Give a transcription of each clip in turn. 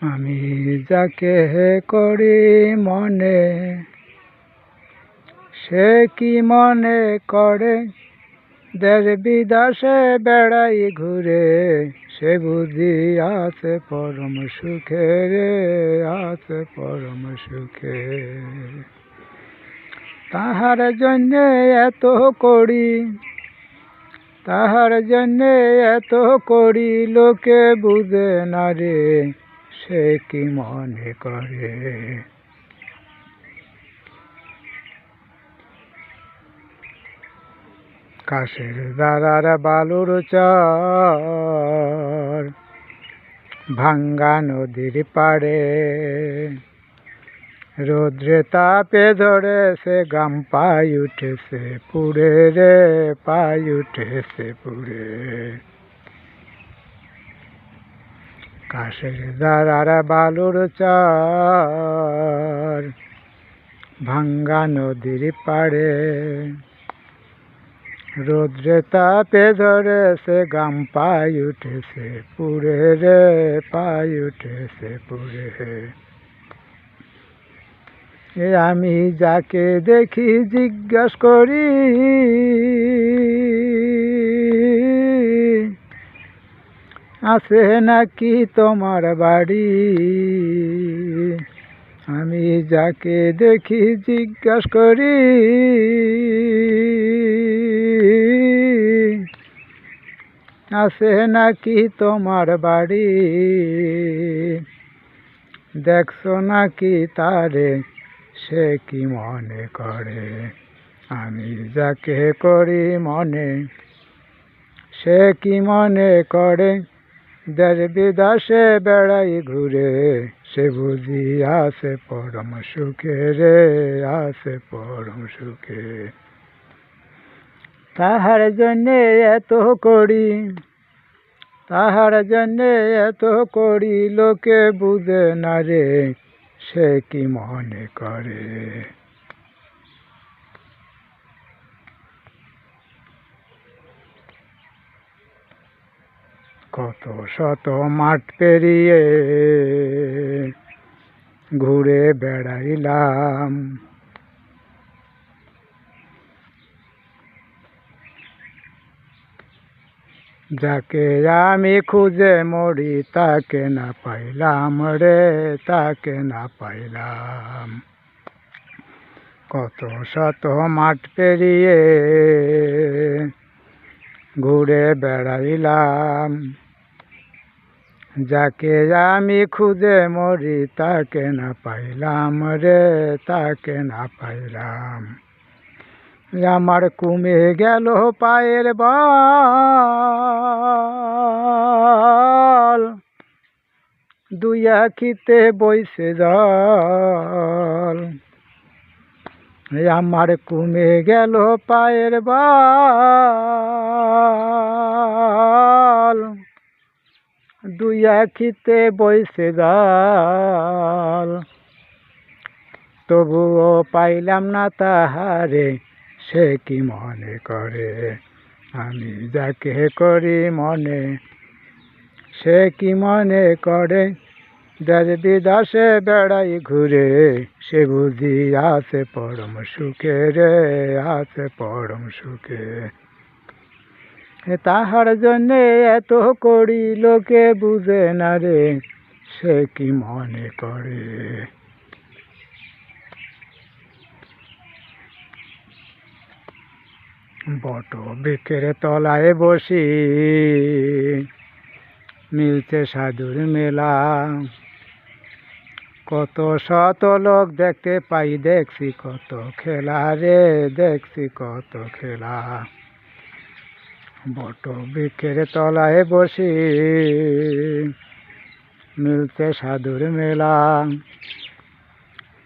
আমি যাকে করি মনে, সে কি মনে করে? দেশ বিদেশে বেড়াই ঘুরে, সে বুঝি আছে পরম সুখে রে, আছে পরম সুখে। তাহার জন্যে এত করি, তাহার জন্যে এত করি, লোকে বুঝে না রে, সে কি মনে করে? কাশের দাঁড়ার বালুর চর, ভাঙ্গা নদীর পাড়ে, রৌদ্রে তাপে ধরেছে গাম, পাই উঠেছে পুড়ে রে, পাই উঠেছে পুড়ে। কাশের দাঁড়ার বালুর চর, ভাঙ্গা নদীর পাড়ে, রৌদ্রে তাপে ধরেছে গাম, পাই উঠেছে পুড়ে রে, পাই উঠেছে পুড়ে। আমি যাকে দেখি জিজ্ঞাস করি, আছে নাকি তোমার বাড়ি? আমি যাকে দেখি জিজ্ঞাস করি, আছে নাকি তোমার বাড়ি? দেখছো নাকি তারে, সে কি মনে করে? আমি যাকে করি মনে, সে কি মনে করে? দেশ বিদেশে বেড়াই ঘুরে, সে বুঝি আছে পরম সুখে রে, আছে পরম সুখে। তাহার জন্যে এত করি, তাহার জন্যে এত করি, লোকে বুঝে না রে, সে কি মনে করে? কত শত মাঠ পেরিয়ে ঘুরে বেড়াইলাম, যাকে আমি খুঁজে মরি, তাকে না পাইলাম রে, তাকে না পাইলাম। কত শত মাঠ পেরিয়ে ঘুরে বেড়াইলাম, যাকে আমি খুঁজে মরি, তাকে না পাইলাম রে, তাকে না পাইলাম। আমার কমে গেল পায়ের বল, দুই আখিতে বইছে জল। আমার কমে গেল পায়ের বল, দুই আখিতে বইছে জল। তবুও পাইলাম না তাহারে, সে কি মনে করে? আমি যাকে করি মনে, সে কি মনে করে? দেশ বিদেশে বেড়াই ঘুরে, সে বুঝি আছে পরম সুখে রে, আছে পরম সুখে। তাহার জন্যে এত করি, লোকে বুঝে না রে, সে কি মনে করে? বট বৃক্ষের তলায় বসি, মিলছে সাধুর মেলা, কত শত লোক দেখতে পাই, দেখছি কত খেলা রে, দেখছি কত খেলা। বট বৃক্ষের তলায় বসি, মিলছে সাধুর মেলা,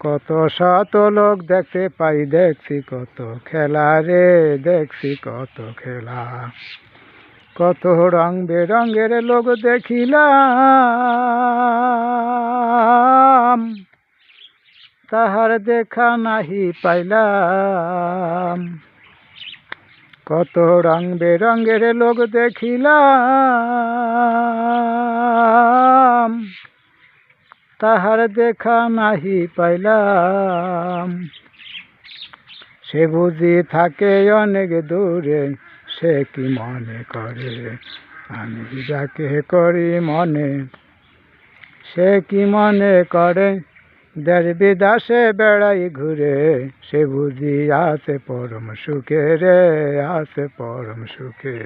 কত শত লোক দেখতে পাই, দেখছি কত খেলা রে, দেখছি কত খেলা। কত রং বেরঙের লোক দেখিলাম, তাহার দেখা নাহি পাইলাম। কত রং বেরঙের লোক দেখিলাম, তাহার দেখা নাহি পাইলাম। সে বুঝি থাকে অনেক দূরে, সে কি মনে করে আমি যাকে করি মনে। সে কি মনে করে দেশ বিদেশে বেড়াই ঘুরে, সে বুঝি আছে পরম সুখে রে, আছে পরম সুখে।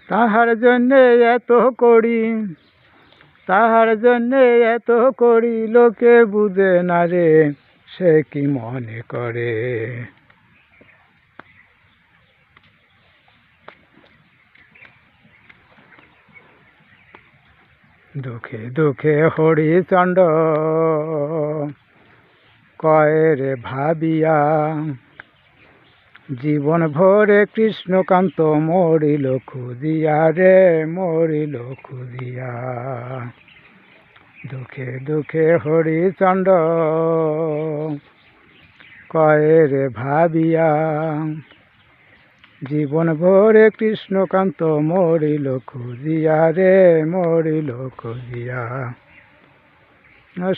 তাহার জন্যে এত করি, তাহার জন্যে এত করি, লোকে বুঝে না রে, সে কি মনে করে। দুঃখে দুঃখে হরিচন্দ্র কয় রে ভাবিয়া, জীবন ভরে কৃষ্ণকান্ত মরিল খুঁজিয়া রে, মরিল খুঁজিয়া। দুঃখে দুঃখে হরিচন্দ্র কয় রে ভাবিয়া, জীবন ভরে কৃষ্ণকান্ত মরিল খুঁজিয়া রে, মরিল খুঁজিয়া।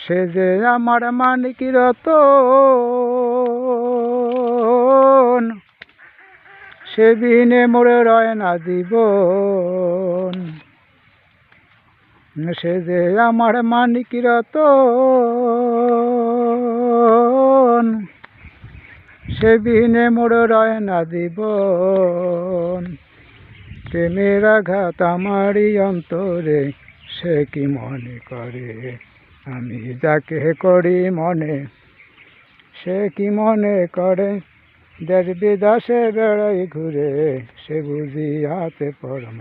সে যে আমার মানিক রতন, সে বিনে মোরে রয় না জীবন। সে যে আমার মানিক রতন, সে বিনে মোর রয় না জীবন। প্রেমের আঘাত আমারই অন্তরে, সে কি মনে করে আমি যাকে করি মনে। সে কি মনে করে দেশ বিদেশে বেড়াই ঘুরে, সে বুঝি আছে পরম